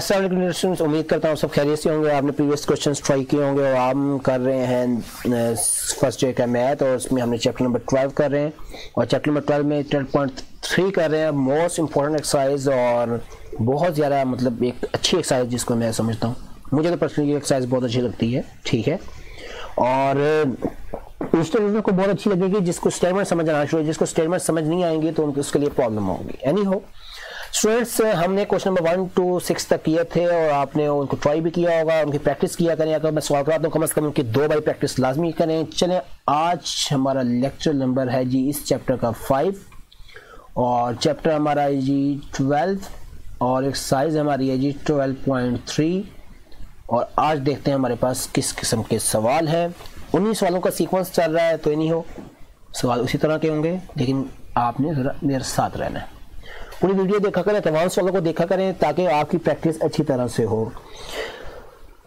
अस्सलाम वालेकुम स्टूडेंट्स, उम्मीद करता हूँ सब खैरियत से होंगे। आपने प्रीवियस क्वेश्चंस ट्राई किए होंगे और हम कर रहे हैं फर्स्ट डे का मैथ और उसमें हमने चैप्टर नंबर 12 कर रहे हैं और चैप्टर नंबर 12 में 12.3 कर रहे हैं, मोस्ट इंपॉर्टेंट एक्सरसाइज और बहुत ज़्यादा मतलब एक अच्छी एक्सरसाइज जिसको मैं समझता हूँ। मुझे तो पर्सनली एक्सरसाइज बहुत अच्छी लगती है, ठीक है। और उस स्टूडेंट को बहुत अच्छी लगेगी जिसको स्टेटमेंट समझ आना शुरू, जिसको स्टेटमेंट समझ नहीं आएंगे तो उनको उसके लिए प्रॉब्लम होगी। एनी हो स्टूडेंट्स, हमने क्वेश्चन नंबर 1 to 6 तक किए थे और आपने उनको ट्राई भी किया होगा, उनकी प्रैक्टिस किया करें। अगर मैं सवाल कराता हूँ कम से कम उनकी 2 बार प्रैक्टिस लाजमी करें। चलें, आज हमारा लेक्चर नंबर है जी इस चैप्टर का 5 और चैप्टर हमारा है जी 12 और एक्सरसाइज हमारी है जी 12.3 और आज देखते हैं हमारे पास किस किस्म के सवाल हैं। 19 सवालों का सीक्वेंस चल रहा है तो नहीं हो सवाल उसी तरह के होंगे, लेकिन आपने ज़रा मेरे साथ रहना है। पूरी वीडियो देखा करें, तमाम सवालों को देखा करें ताकि आपकी प्रैक्टिस अच्छी तरह से हो।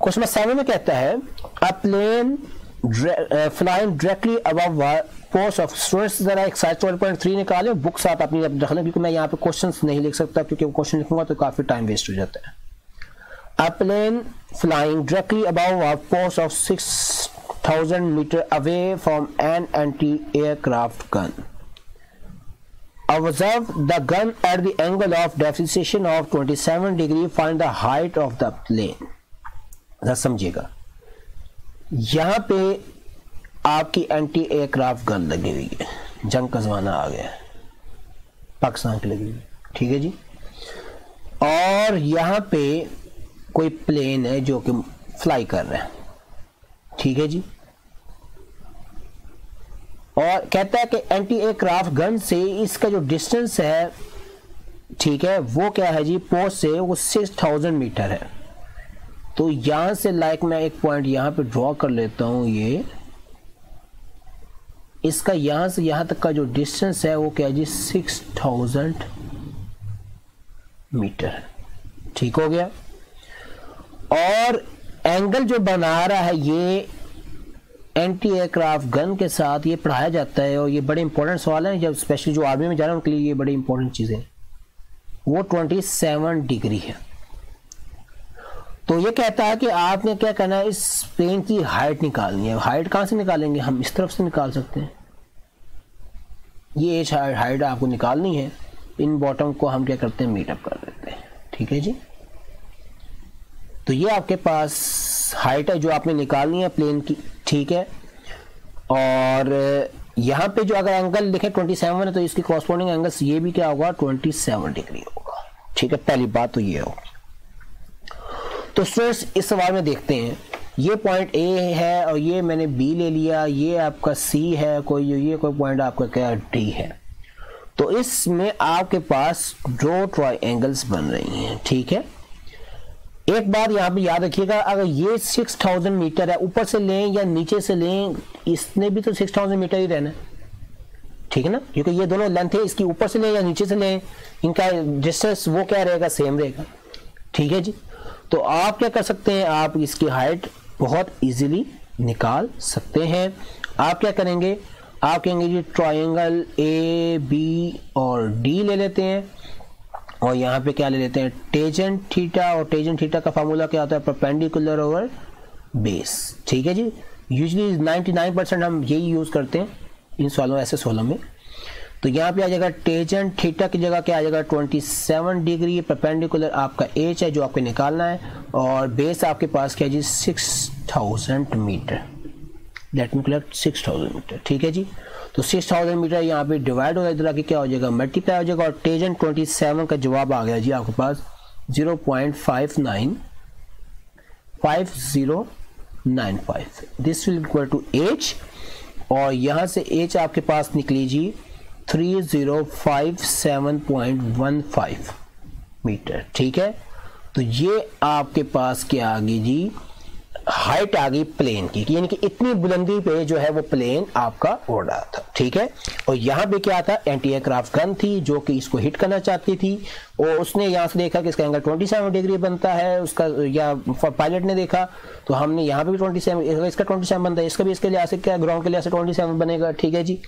क्वेश्चन नंबर 7 में कहता है a plane flying directly above post of students. जरा एक्सरसाइज 12.3 निकालें, बुक साथ अपनी रख लें क्योंकि मैं यहाँ पे क्वेश्चंस नहीं लिख सकता, क्योंकि वो क्वेश्चन लिखूंगा तो काफी टाइम वेस्ट हो जाता है। A plane flying directly above a post of 6000 metre away from an anti aircraft gun. Observe the gun at the angle of deflection of 27 degree. Find the height of the plane. जरा समझिएगा, यहाँ पे आपकी anti aircraft gun लगी हुई है, जंग का जमाना आ गया है, पाकिस्तान की लगी हुई, ठीक है जी। और यहाँ पे कोई प्लेन है जो कि फ्लाई कर रहा है, ठीक है जी। और कहता है कि एंटी एयरक्राफ्ट गन से इसका जो डिस्टेंस है, ठीक है, वो क्या है जी, पोस्ट से वो 6000 मीटर है। तो यहां से लाइक मैं एक पॉइंट यहां पे ड्रॉ कर लेता हूं, ये इसका यहां से यहां तक का जो डिस्टेंस है वो क्या है जी 6000 मीटर है, ठीक हो गया। और एंगल जो बना रहा है ये एंटी एयरक्राफ्ट गन के साथ ये पढ़ाया जाता है और ये बड़े इंपॉर्टेंट सवाल हैं, जब स्पेशली जो आर्मी में जा रहे हैं उनके लिए ये बड़ी इंपॉर्टेंट चीज़ें। वो 27 डिग्री है। तो ये कहता है कि आपने क्या करना है, इस प्लेन की हाइट निकालनी है। हाइट कहाँ से निकालेंगे, हम इस तरफ से निकाल सकते हैं। ये एज हाइट आपको निकालनी है, इन बॉटम को हम क्या करते हैं मीटअप कर देते हैं, ठीक है जी। तो ये आपके पास हाइट है जो आपने निकालनी है प्लेन की, ठीक है। और यहाँ पे जो अगर एंगल लिखे 27 है तो इसकी कॉरस्पॉन्डिंग एंगल ये भी क्या होगा 27 डिग्री होगा, ठीक है। पहली बात तो ये होगी। तो स्टूडेंट्स इस सवाल में देखते हैं, ये पॉइंट ए है और ये मैंने बी ले लिया, ये आपका सी है, कोई ये कोई पॉइंट आपका क्या डी है। तो इसमें आपके पास दो ट्रायंगल्स बन रही हैं, ठीक है। एक बात यहाँ पे याद रखिएगा, अगर ये 6000 मीटर है, ऊपर से लें या नीचे से लें, इसने भी तो 6000 मीटर ही रहना है, ठीक है ना, क्योंकि ये दोनों लेंथ है, इसकी ऊपर से लें या नीचे से लें, इनका डिस्टेंस वो क्या रहेगा, सेम रहेगा, ठीक है जी। तो आप क्या कर सकते हैं, आप इसकी हाइट बहुत इजीली निकाल सकते हैं। आप क्या करेंगे, आप कहेंगे जी ट्रायंगल ए बी और डी ले लेते हैं और यहाँ पे क्या ले लेते हैं टेंजेंट थीटा, और टेंजेंट थीटा का फार्मूला क्या होता है परपेंडिकुलर ओवर बेस, ठीक है जी। यूजुअली 99% हम यही यूज करते हैं इन सवालों ऐसे सवालों में। तो यहाँ पे आ जाएगा टेंजेंट थीटा की जगह क्या आ जाएगा 27 डिग्री, परपेंडिकुलर आपका एच है जो आपको निकालना है और बेस आपके पास क्या है जी 6000 metre, let me collect 6000 metre, ठीक है जी। तो 6000 मीटर यहाँ पे डिवाइड हो इधर आके क्या हो जाएगा मल्टीप्लाई हो जाएगा और टेंजेंट 27 का जवाब आ गया जी आपके पास 0.595095। This will equal to H और यहाँ से एच आपके पास निकली जी 3057.15 मीटर, ठीक है। तो ये आपके पास क्या आ गई जी हाइट आ गई प्लेन की, यानी कि इतनी बुलंदी पे जो है वो प्लेन आपका उड़ रहा था, ठीक है। और यहाँ पे क्या था एंटी एयरक्राफ्ट गन थी जो कि इसको हिट करना चाहती थी और उसने यहाँ से देखा कि इसका एंगल 27 डिग्री बनता है उसका, या पायलट ने देखा तो हमने यहाँ पे भी 27, इसका 27 बनता है, इसका भी इसके लिहाज से क्या ग्राउंड के लिहाज से 27 बनेगा, ठीक है जी।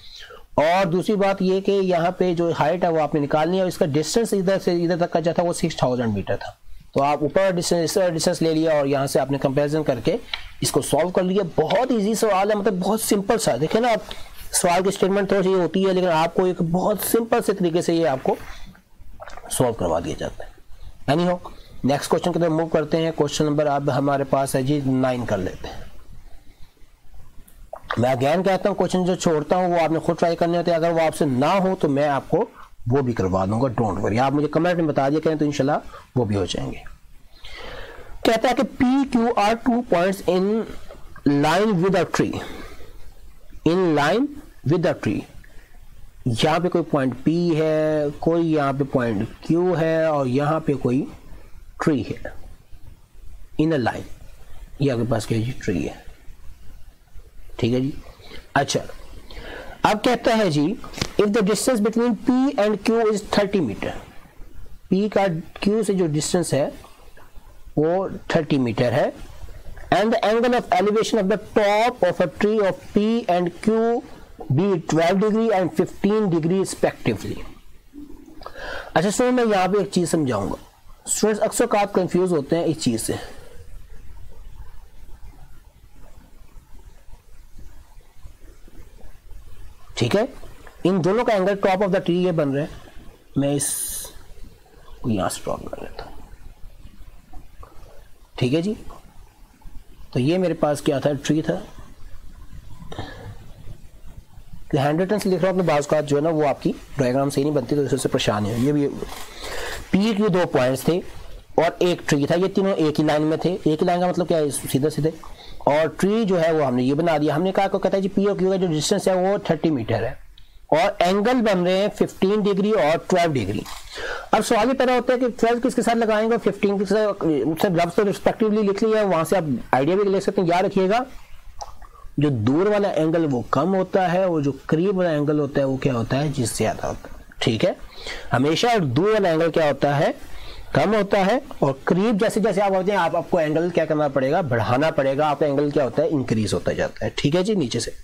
और दूसरी बात ये कि यहाँ पे जो हाइट है वो आपने निकालनी है और इसका डिस्टेंस इधर से इधर तक का जो था वो 6000 मीटर था, तो आप ऊपर डिस्टेंस इस तरह डिस्टेंस ले लिया और यहाँ से आपने कंपैरिजन करके इसको सॉल्व कर लिया। बहुत इजी सवाल है, मतलब बहुत सिंपल सा। देखिए ना, आप सवाल की स्टेटमेंट थोड़ी सी होती है, लेकिन आपको एक बहुत सिंपल से तरीके से ये आपको सॉल्व करवा दिया जाता है। एनी हो, नेक्स्ट क्वेश्चन की तरफ मूव करते हैं। क्वेश्चन नंबर अब हमारे पास है जी 9 कर लेते हैं। मैं अगेन कहता हूँ, क्वेश्चन जो छोड़ता हूँ वो आपने खुद ट्राई करने होते हैं। अगर वो आपसे ना हो तो मैं आपको वो भी करवा दूंगा, डोंट वरी। आप मुझे कमेंट में बता दिया करें तो इंशाल्लाह वो भी हो जाएंगे। कहता है कि P Q R 2 points in line with a tree, in line with a tree. यहाँ पे कोई पॉइंट P है, कोई यहाँ पे पॉइंट Q है और यहाँ पे कोई ट्री है इन अ लाइन। ये आपके पास क्या जी, ट्री है, ठीक है जी। अच्छा, अब कहता है जी if the distance between P and Q is 30 metre, P का Q से जो डिस्टेंस है वो 30 मीटर है, and the angle of elevation of the top of a tree of P and Q be 12 degree and 15 degree respectively. अच्छा सुनो, मैं यहाँ पे एक चीज समझाऊंगा। स्टूडेंट्स अक्सर काफी कंफ्यूज होते हैं इस चीज से। ठीक है, इन दोनों का angle top of the tree ये बन रहा है। मैं इस को यहां से ड्रॉ कर लेता हूं, ठीक है जी। तो ये मेरे पास क्या था, ट्री था। हैंड रिटन से लिख रहा हूं अपने बाज़ का जो है ना, वो आपकी डायग्राम सही नहीं बनती तो इससे परेशानी है। ये भी P के 2 पॉइंट्स थे और एक ट्री था, ये तीनों एक ही लाइन में थे। एक ही लाइन का मतलब क्या है, सीधे सीधे। और ट्री जो है वो हमने ये बना दिया। हमने कहा को कहता है जी P और Q का जो डिस्टेंस है वो 30 मीटर है और एंगल बन रहे हैं 15 डिग्री और 12 डिग्री। अब सवाल ये पैदा होता है कि 12 किसके साथ लगाएंगे, 15 किसके साथ, लफ्ज़ तो रिस्पेक्टिवली लिख लिया, वहां से आप आइडिया भी ले सकते हैं। याद रखिएगा, जो दूर वाला एंगल वो कम होता है और जो करीब वाला एंगल होता है वो क्या होता है, जिससे ज्यादा होता है। ठीक है, हमेशा दूर वाला एंगल क्या होता है, कम होता है, और करीब जैसे जैसे आप होते हैं आपको एंगल क्या करना पड़ेगा, बढ़ाना पड़ेगा। आपका एंगल क्या होता है, इंक्रीज होता जाता है। ठीक है जी, नीचे से।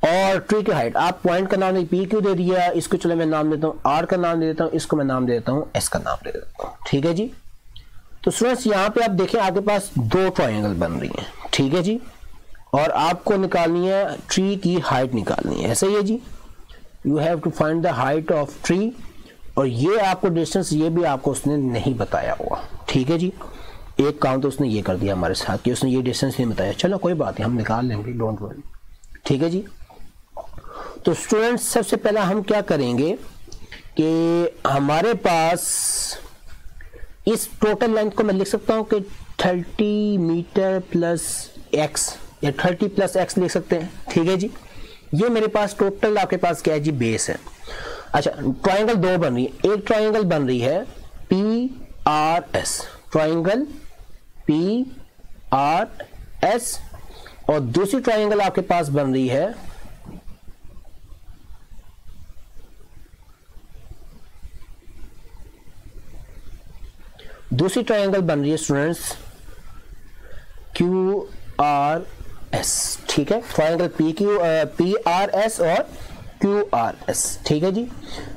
और ट्री की हाइट, आप पॉइंट का नाम P क्यू दे दिया, इसको चलो मैं नाम देता हूँ R का नाम दे देता हूँ, इसको मैं नाम दे देता हूँ S का नाम दे देता हूँ। ठीक है जी। तो स्टूडेंट्स यहाँ पे आप देखें आपके पास 2 ट्रायंगल बन रही हैं। ठीक है जी, और आपको निकालनी है ट्री की हाइट निकालनी है। ऐसे ही है जी, you have to find the height of tree. और ये आपको डिस्टेंस ये भी आपको उसने नहीं बताया हुआ। ठीक है जी, एक काम तो उसने ये कर दिया हमारे साथ कि उसने ये डिस्टेंस नहीं बताया। चलो कोई बात नहीं, हम निकाल लेंगे, डोंट वरी। ठीक है जी। तो स्टूडेंट्स सबसे पहला हम क्या करेंगे कि हमारे पास इस टोटल लेंथ को मैं लिख सकता हूं कि 30 मीटर प्लस x या 30 प्लस x लिख सकते हैं। ठीक है जी, ये मेरे पास टोटल आपके पास क्या है जी, बेस है। अच्छा, ट्रायंगल 2 बन रही है। एक ट्रायंगल बन रही है PRS, ट्रायंगल PRS, और दूसरी ट्रायंगल आपके पास बन रही है स्टूडेंट्स QRS। ठीक है, ट्रायंगल PRS और QRS। ठीक है जी,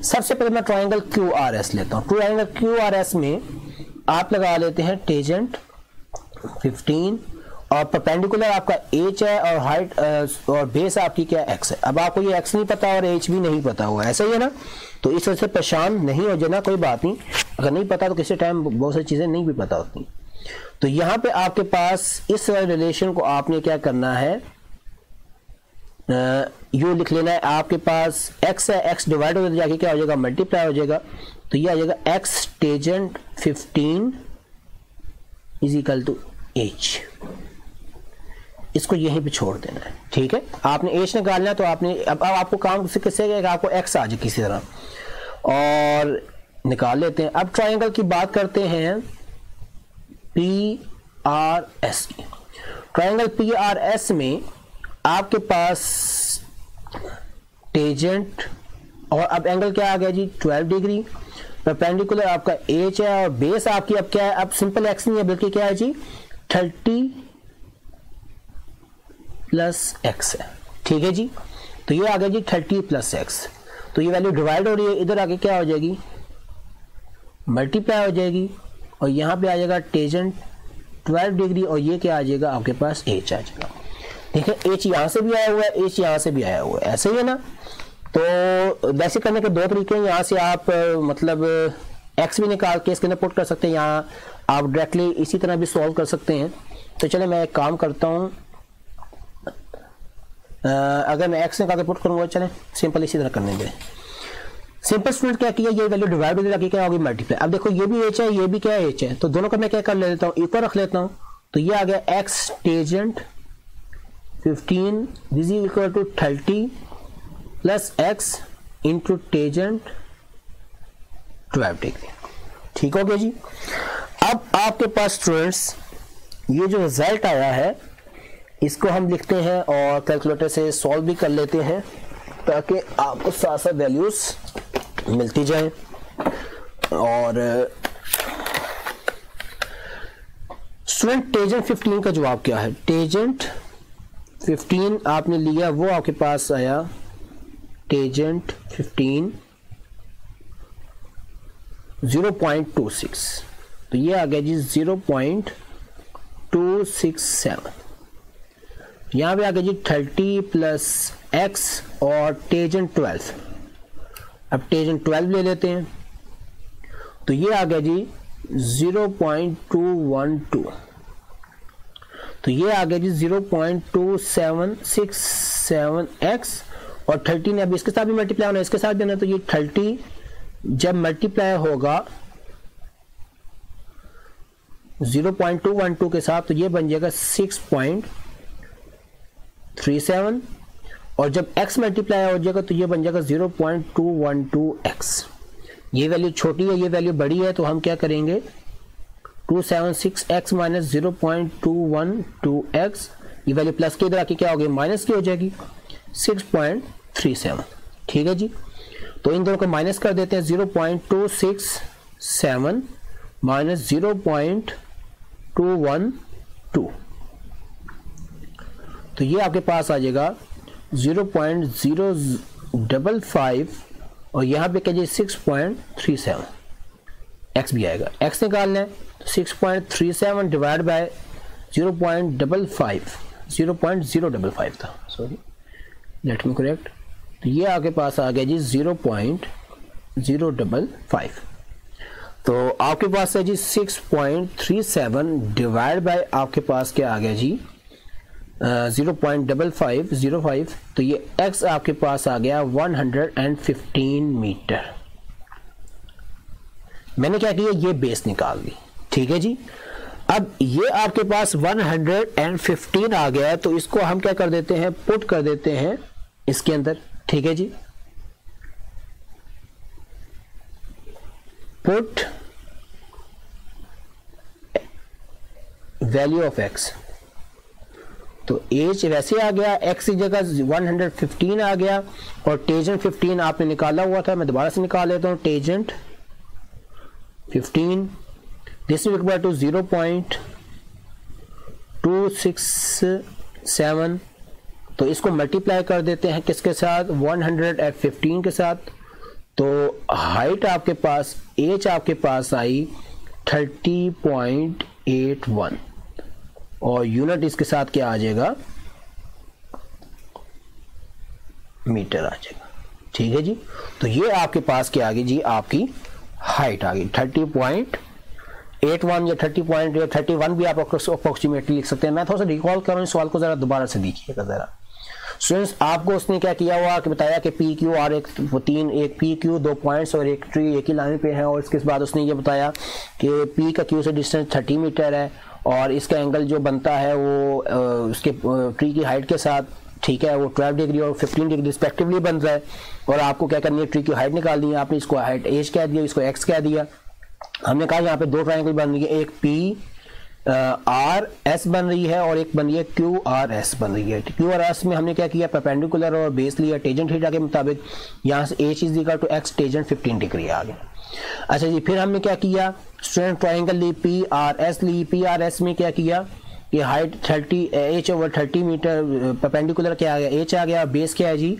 सबसे पहले मैं ट्रायंगल QRS लेता हूं। ट्रायंगल QRS में आप लगा लेते हैं टेंजेंट 15 और परपेंडिकुलर आपका H है और हाइट और बेस आपकी क्या X है। अब आपको ये X नहीं पता और H भी नहीं पता हुआ, ऐसा ही है ना, तो इस वजह से परेशान नहीं हो जाना, कोई बात नहीं। अगर नहीं पता तो किसी टाइम बहुत सारी चीजें नहीं भी पता होती। तो यहाँ पे आपके पास इस रिलेशन को आपने क्या करना है, यू लिख लेना है। आपके पास x है, x डिवाइड हो जाके क्या हो जाएगा, मल्टीप्लाई हो जाएगा। तो ये आ जाएगा x tangent 15 is equal to h। इसको यहीं पे छोड़ देना है। ठीक है, आपने h निकालना है तो आपने अब आपको काम किससे आपको x आ जाए किसी तरह, और निकाल लेते हैं। अब ट्रायंगल की बात करते हैं PRS की। ट्रायंगल PRS में आपके पास टेंजेंट और अब एंगल क्या आ गया जी, 12 डिग्री। परपेंडिकुलर आपका H है और बेस आपकी अब क्या है, अब सिंपल x नहीं है बल्कि क्या है जी 30 प्लस x है। ठीक है जी, तो ये आ गया जी 30 प्लस x। तो ये वैल्यू डिवाइड हो रही है, इधर आके क्या हो जाएगी, मल्टीप्लाई हो जाएगी और यहाँ पे आ जाएगा टेंजेंट 12 डिग्री और ये क्या आ जाएगा आपके पास एच आ जाएगा। ठीक है, एच यहाँ से भी आया हुआ है, एच यहाँ से भी आया हुआ है, ऐसे ही है ना। तो वैसे करने के दो तरीके हैं, यहाँ से आप मतलब एक्स भी निकाल के इसके अंदर पुट कर सकते हैं, यहाँ आप डायरेक्टली इसी तरह भी सॉल्व कर सकते हैं। तो चले मैं एक काम करता हूँ, अगर मैं एक्स निकाल के पुट करूँगा, चले सिंपल इसी तरह करने दें। सिंपल स्टूडेंट क्या किया, ये वैल्यू डिवाइड हो जाएगी, क्या होगी मल्टीप्लाई। अब देखो ये भी एच है, ये भी क्या है एच है, तो दोनों का मैं क्या कर लेता हूँ, इक्वल रख लेता हूँ। तो ये आ गया x tangent 15 this is equal to 30 plus x into tangent 12 degree. ठीक हो गया जी। अब आपके पास स्टूडेंट्स ये जो रिजल्ट आया है इसको हम लिखते हैं और कैलकुलेटर से सॉल्व भी कर लेते हैं ताकि आपको साथ साथ वैल्यूज मिलती जाए। और स्टूडेंट टेंजेंट 15 का जवाब क्या है, टेंजेंट 15 आपने लिया, वो आपके पास आया टेंजेंट 15 0.26, तो ये आ गया जी 0.267। यहाँ पे आ गया जी 30 प्लस एक्स और टेंजेंट 12। अब टेंजेंट 12 ले लेते हैं, तो ये आ गया जी 0.212, तो ये आ गया जी 0.2767 एक्स और 13 अब इसके साथ भी मल्टीप्लाई होना है, इसके साथ देना, तो ये 30 जब मल्टीप्लाई होगा 0.212 के साथ तो ये बन जाएगा 6.37 और जब x मल्टीप्लाई हो जाएगा तो ये बन जाएगा 0.212x। ये वैल्यू छोटी है, ये वैल्यू बड़ी है, तो हम क्या करेंगे 276x माइनस 0.212x, ये वैल्यू प्लस की इधर आके क्या होगी माइनस की हो जाएगी 6.37। ठीक है जी, तो इन दोनों को माइनस कर देते हैं, 0.267 माइनस 0.212, तो ये आपके पास आ जाएगा 0.055 और यहाँ पे क्या जी 6.37 x भी आएगा, x निकालना है तो 6.37 डिवाइड बाय 0.055 था, सॉरी लेट मी करेक्ट, तो ये आपके पास आ गया जी 0.055। तो आपके पास है जी 6.37 डिवाइड बाय आपके पास क्या आ गया जी 0.5505, तो ये x आपके पास आ गया 115 मीटर। मैंने क्या किया, ये बेस निकाल दी। ठीक है जी, अब ये आपके पास 115 आ गया है, तो इसको हम क्या कर देते हैं, पुट कर देते हैं इसके अंदर। ठीक है जी, पुट वैल्यू ऑफ x, तो एच वैसे आ गया, x की जगह 115 आ गया और टेंजेंट 15 आपने निकाला हुआ था, मैं दोबारा से निकाल लेता हूं, tangent 15 this is equal to 0.267, तो इसको मल्टीप्लाई कर देते हैं किसके साथ 115 के साथ, तो हाइट आपके पास एच आपके पास आई 30.81 और यूनिट इसके साथ क्या आ जाएगा मीटर आ जाएगा। ठीक है जी, तो ये आपके पास क्या आ गई जी, आपकी हाइट आ गई 30.81 या 30.31 भी आप अप्रोक्सीमेटली लिख सकते हैं। मैं थोड़ा सा रिकॉल कर रहा हूँ इस सवाल को, जरा दोबारा से देखिएगा जरा स्टूडेंट्स। आपको उसने क्या किया हुआ कि बताया कि पी क्यू और एक पी क्यू 2 पॉइंट्स और एक ट्री एक ही लाइन पे है, और इसके बाद उसने ये बताया कि पी का क्यू से डिस्टेंस 30 मीटर है और इसका एंगल जो बनता है वो उसके ट्री की हाइट के साथ, ठीक है, वो 12 डिग्री और 15 डिग्री रिस्पेक्टिवली बन रहा है। और आपको क्या करनी है, ट्री की हाइट निकालनी है, आपने इसको हाइट एच कह दिया, इसको एक्स कह दिया। हमने कहा यहाँ पे दो ट्रायंगल बन रही है, एक पी आर एस बन रही है और एक बन रही है क्यू आर एस बन रही है। क्यू आर एस में हमने क्या किया, परपेंडिकुलर और बेस लिया टेंजेंट थीटा के मुताबिक, यहाँ से H is equal to X tangent 15 degree आ गया। अच्छा जी, फिर हमने क्या किया, स्टूडेंट ट्रायंगल ली पी आर एस ली, पी आर एस में क्या किया कि height 30 H over 30 metre, perpendicular क्या आ गया एच आ गया, बेस क्या है जी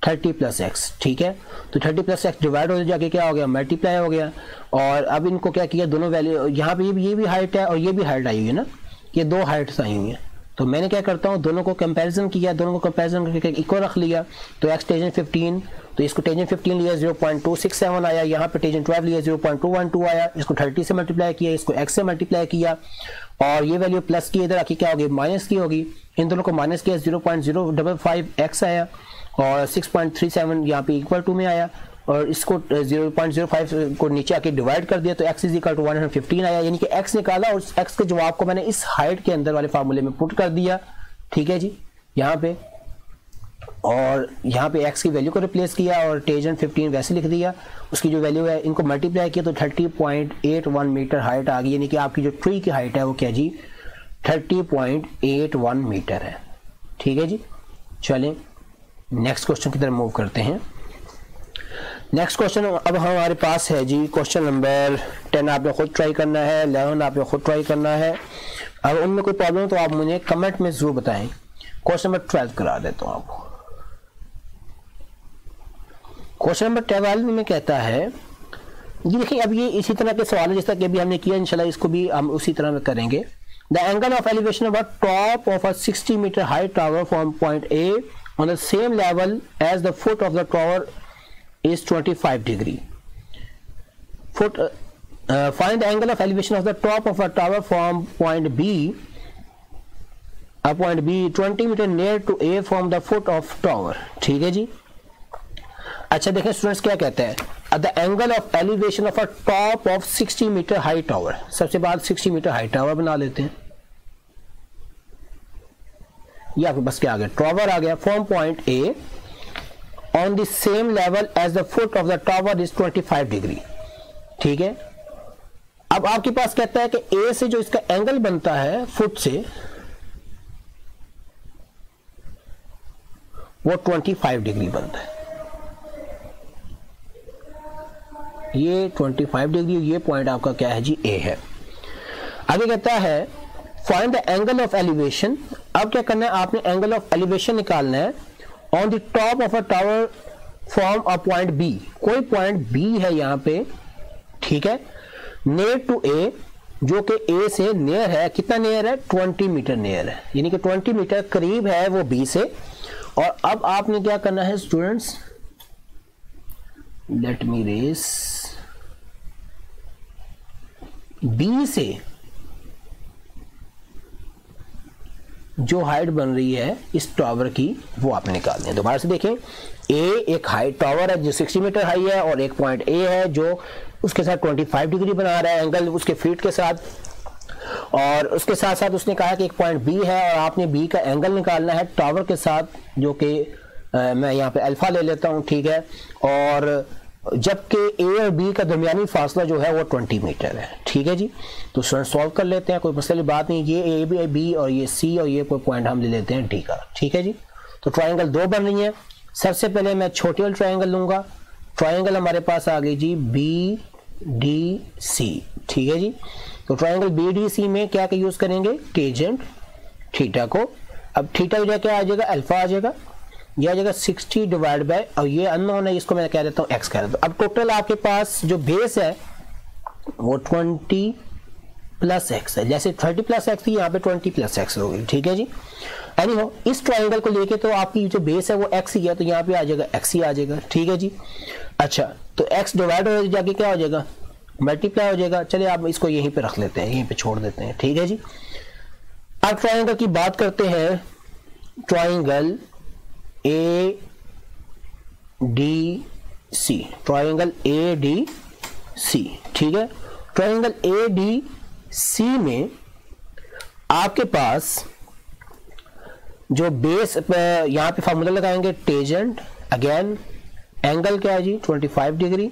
30 प्लस एक्स, ठीक है। तो 30 प्लस एक्स डिवाइड हो जाके क्या हो गया, मल्टीप्लाई हो गया। और अब इनको क्या किया, दोनों वैल्यू यहाँ पे ये भी हाइट है और ये भी हाइट आई हुई है ना, ये दो हाइट्स आई हुई हैं। तो मैंने क्या करता हूँ, दोनों को कंपैरिजन किया, दोनों को कंपैरिजन करके इक्वल रख लिया। तो एक्स टेंजेंट 15, तो इसको टेंजेंट 15 लिया 0.267 आया, यहाँ पे टेंजेंट 12 लिया 0.212 आया। इसको 30 से मल्टीप्लाई किया, इसको एक्स से मल्टीप्लाई किया और ये वैल्यू प्लस की इधर आके क्या होगी, माइनस की होगी। इन दोनों को माइनस किया 0.055 एक्स आया और 6.37 यहाँ पे इक्वल टू में आया और इसको 0.05 को नीचे आके डिवाइड कर दिया तो x इज इक्वल टू 115 आया। यानी कि x निकाला और x के जवाब को मैंने इस हाइट के अंदर वाले फार्मूले में पुट कर दिया, ठीक है जी, यहाँ पे। और यहाँ पे x की वैल्यू को रिप्लेस किया और टेंजेंट 15 वैसे लिख दिया। उसकी जो वैल्यू है इनको मल्टीप्लाई किया तो 30.81 मीटर हाइट आ गई। यानी कि आपकी जो ट्री की हाइट है वो क्या जी, 30.81 मीटर है, ठीक है जी। चलें नेक्स्ट क्वेश्चन की तरफ मूव करते हैं। नेक्स्ट क्वेश्चन अब हमारे पास है जी, क्वेश्चन नंबर 10 आपने खुद ट्राई करना है, 11 आपने खुद ट्राई करना है। अगर उनमें कोई प्रॉब्लम तो आप मुझे कमेंट में जरूर बताएं। क्वेश्चन नंबर 12 करा देता हूँ आपको। क्वेश्चन नंबर 12 में कहता है, ये देखिए अब ये इसी तरह के सवाल है जैसा कि अभी हमने किया, इंशाल्लाह इसको भी हम उसी तरह में करेंगे। The angle of elevation of a top of a 60 metre high tower from point A on the same level as the foot of the tower is 25 degree. Find the angle of elevation of the top of a tower from point B 20 meter near to A from the foot of tower, ठीक है जी। अच्छा देखें students क्या कहते हैं, the angle of elevation of a top of 60 meter high tower। सबसे बाद 60 metre high tower बना लेते हैं। ये आपके बस क्या आ गया, टावर आ गया। From point A on the same level as the foot of the tower is 25 degree, ठीक है। अब आपके पास कहता है कि ए से जो इसका एंगल बनता है फुट से वो 25 डिग्री बनता है। ये 25 डिग्री, ये पॉइंट आपका क्या है जी, ए है। आगे कहता है find the angle of elevation. अब क्या करना है, आपने एंगल ऑफ एलिवेशन निकालना है on the top of a tower from a point B. कोई पॉइंट बी है यहाँ पे, ठीक है, नियर टू ए, जो कि ए से नियर है। कितना नियर है, 20 मीटर नियर है, यानी कि 20 मीटर करीब है वो बी से। और अब आपने क्या करना है students, let me race, B से जो हाइट बन रही है इस टावर की वो आपने निकालनी है। दोबारा से देखें, ए एक हाइट टावर है जो 60 मीटर हाई है और एक पॉइंट ए है जो उसके साथ 25 डिग्री बना रहा है एंगल उसके फीट के साथ। और उसके साथ साथ उसने कहा कि एक पॉइंट बी है और आपने बी का एंगल निकालना है टावर के साथ, जो कि मैं यहाँ पे अल्फा ले लेता हूँ, ठीक है। और जबकि ए और बी का दरमियानी फासला जो है वो 20 मीटर है, ठीक है जी। तो सॉल्व कर लेते हैं, कोई मसले बात नहीं। ये ए बी बी और ये सी और ये कोई पॉइंट हम ले लेते हैं डी का, ठीक है जी। तो ट्रायंगल दो बन रही है। सबसे पहले मैं छोटी वाली ट्रायंगल लूंगा। ट्रायंगल हमारे पास आ गई जी बी डी सी, ठीक है जी। तो ट्रायंगल बी डी सी में क्या यूज करेंगे, टेंजेंट थीटा को। अब थीटा की जगह क्या आ जाएगा, अल्फा आ जाएगा। यह आ जाएगा 60 डिवाइड बाय, और ये अननोन है, इसको मैं कह देता हूँ एक्स कह देता हूँ। अब टोटल आपके पास जो बेस है वो 20 प्लस एक्स है। जैसे 30 प्लस एक्स थी, यहाँ पे 20 प्लस एक्स हो गई, ठीक है जी। एनीहो इस ट्रायंगल को लेके तो आपकी जो बेस है वो एक्स ही है, तो यहाँ पे आ जाएगा एक्स ही आ जाएगा, ठीक है जी। अच्छा, तो एक्स डिवाइड हो जाके क्या हो जाएगा, मल्टीप्लाई हो जाएगा। चलिए आप इसको यहीं पे रख लेते हैं, यहीं पे छोड़ देते हैं, ठीक है जी। अब ट्रायंगल की बात करते हैं। Triangle A D C, triangle A D C, ठीक है। ट्रायंगल ए डी सी में आपके पास जो बेस यहां पे फार्मूला लगाएंगे, टेंजेंट, अगेन एंगल क्या है जी 25 डिग्री,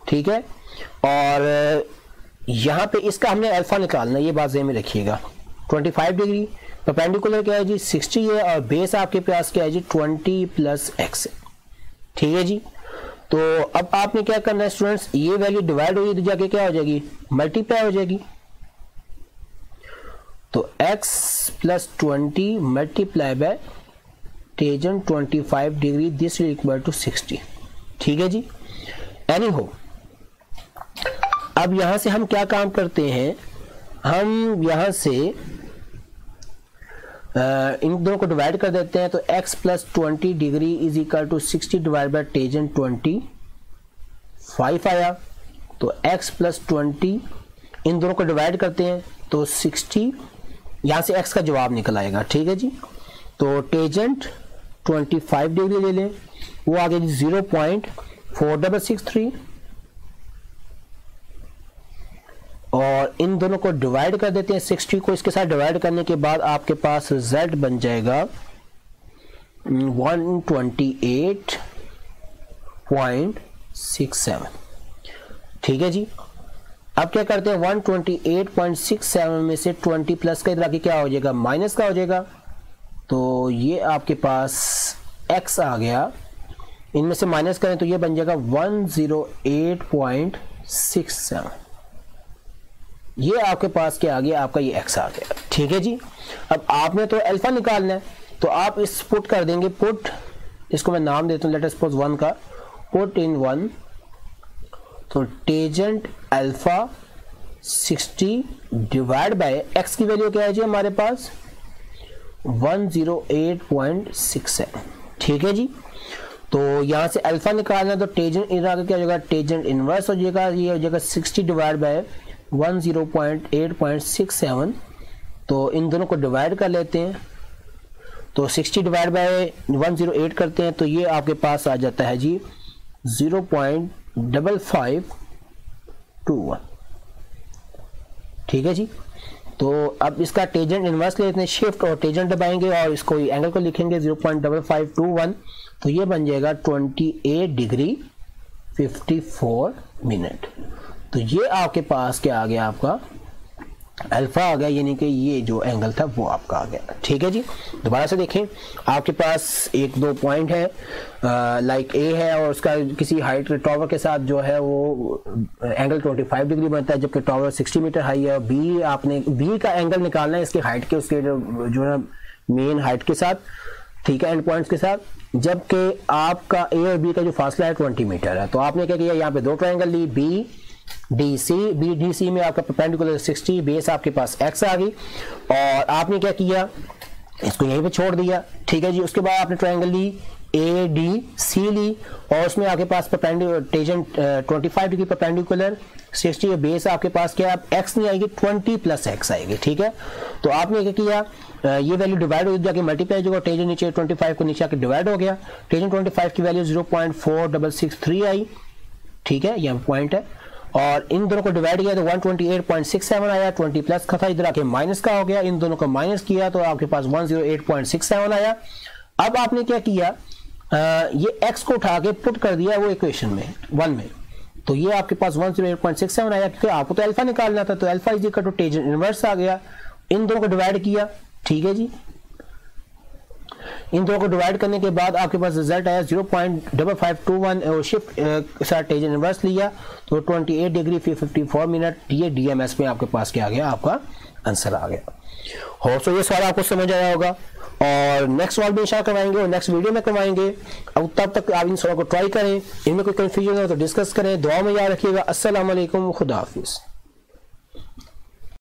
ठीक है। और यहां पे इसका हमने अल्फा निकालना है, ये बात ज़हन में रखिएगा। 25 डिग्री, परपेंडिकुलर क्या है जी 60 है, और बेस आपके पास क्या है जी 20 प्लस एक्स, ठीक है जी। तो अब आपने क्या करना है स्टूडेंट्स, ये वैल्यू डिवाइड होगी तो जाके क्या हो जाएगी, मल्टीप्लाई हो जाएगी। तो x plus 20 multiply by tangent 25 degree, this is equal to 60। ठीक है जी। एनी हो, अब यहां से हम क्या काम करते हैं, हम यहां से इन दोनों को डिवाइड कर देते हैं। तो x plus 20 degree is equal to 60 divide by tangent 25 आया। तो x प्लस 20 इन दोनों को डिवाइड करते हैं तो 60, यहां से x का जवाब निकल आएगा। ठीक है जी। तो टेंजेंट 25 डिग्री ले लें, वो आ गया 0.4663 और इन दोनों को डिवाइड कर देते हैं। 60 को इसके साथ डिवाइड करने के बाद आपके पास रिजल्ट बन जाएगा 128.67। ठीक है जी। अब क्या करते हैं, 128.67 में से 20 प्लस का इधर आके क्या हो जाएगा, माइनस का हो जाएगा। तो ये आपके पास x आ गया, इनमें से माइनस करें तो ये बन जाएगा 108.67। ये आपके पास क्या आ गया, आपका ये x आ गया। ठीक है जी। अब आपने तो अल्फा निकालना है, तो आप इस पुट कर देंगे, पुट, इसको मैं नाम देता हूं लेट अस सपोज 1 का, पुट इन 1। तो tangent alpha 60 divide by x की वैल्यू क्या है जी हमारे पास 108.67। ठीक है जी। तो यहां से अल्फा निकालना है तो टेंजेंट इधर आगे क्या हो जाएगा, टेंजेंट इनवर्स हो जाएगा, ये हो जाएगा 60 डिवाइड बाय 108.67। तो इन दोनों को डिवाइड कर लेते हैं, तो 60 डिवाइड बाय 108 करते हैं तो ये आपके पास आ जाता है जी 0.5521। ठीक है जी। तो अब इसका टेंजेंट इनवर्स लेते हैं, शिफ्ट और टेंजेंट दबाएंगे और इसको एंगल को लिखेंगे 0.5521। तो ये बन जाएगा 28 डिग्री 54 मिनट। तो ये आपके पास क्या आ गया, आपका अल्फा आ गया, यानी कि ये जो एंगल था वो आपका आ गया। ठीक है जी। दोबारा से देखें, आपके पास एक दो पॉइंट है, लाइक ए है और उसका किसी हाइट टावर के साथ जो है वो एंगल 25 डिग्री बनता है, जबकि टावर 60 मीटर हाई है। बी, आपने बी का एंगल निकालना है इसकी हाइट के, उसके जो है मेन हाइट के साथ, ठीक है, एंड पॉइंट्स के साथ, जबकि आपका ए और बी का जो फासला है 20 मीटर है। तो आपने क्या किया, यहाँ पे दो ट्रायंगल ली, बी डी सी में आपका परपेंडिकुलर 60, बेस आपके पास x आ गई और आपने क्या किया, इसको यहीं पे छोड़ दिया। ठीक है जी। उसके बाद आपने ट्रायंगल ली ए डी सी ली और उसमें आपके पास perpendicular tangent 25 degree perpendicular 60, base आपके पास क्या x नहीं आएगी, 20 प्लस x आएगी। ठीक है। तो आपने क्या किया, ये वैल्यू डिवाइड हो जाके मल्टीप्लाई हो गया, टेंजेंट नीचे 25 को नीचे आके डिवाइड हो गया, टेंजेंट 25 की वैल्यू 0.4663 आई। ठीक है, यह पॉइंट है। और इन दोनों को डिवाइड किया तो 128.67 आया, 20 प्लस का था, इधर आके माइनस का हो गया, इन दोनों को माइनस किया तो आपके पास 108.67 आया। अब आपने क्या किया, ये x को उठा के पुट कर दिया वो इक्वेशन में 1 में, तो ये आपके पास 108.67 आया, क्योंकि आपको तो अल्फा निकालना था। तो alpha is equal to tangent inverse आ गया, इन दोनों को डिवाइड किया। ठीक है जी। इन दोनों को डिवाइड करने के बाद आपके पास रिजल्ट आया 0.5521 और शिफ्ट के साथ टेंजेंट इनवर्स लिया तो 28 डिग्री 54 मिनट। ये डीएमएस में आपके पास क्या आ गया, आपका आंसर आ गया। होप सो ये सवाल आपको समझ आया होगा और नेक्स्ट सवाल भी इंशाल्लाह करवाएंगे और नेक्स्ट वीडियो में करवाएंगे। अब तब तक आप इन सवालों को ट्राई करें, इनमें कोई कंफ्यूजन हो तो डिस्कस करें। दुआ में याद रखिएगा। अस्सलाम वालेकुम, खुदा हाफिज़।